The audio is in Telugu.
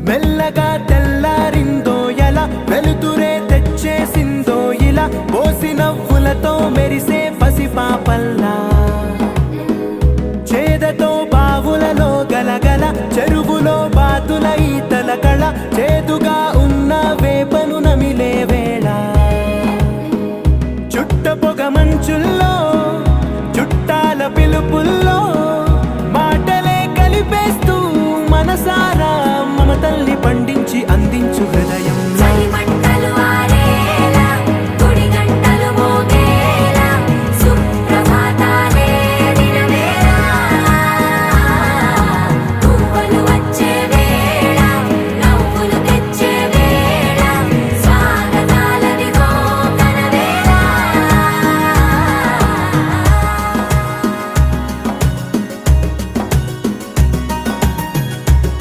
మెల్లగా తెల్లారిందో ఎలా వెలుతురే తెచ్చేసిందో ఇలా పోసి నవ్వులతో మెరిసే పసిపాపల్లా చేదతో బావులలో గలగల చెరువులో బాతుల ఈతల కళ చేదుగా ఉన్న వేపను నమిలే వేళ చుట్ట పొగ మంచుల్లో చుట్టాల పిలుపుల్లో మాటలే కలిపేస్తూ మనసారా మమతల్ని పండించి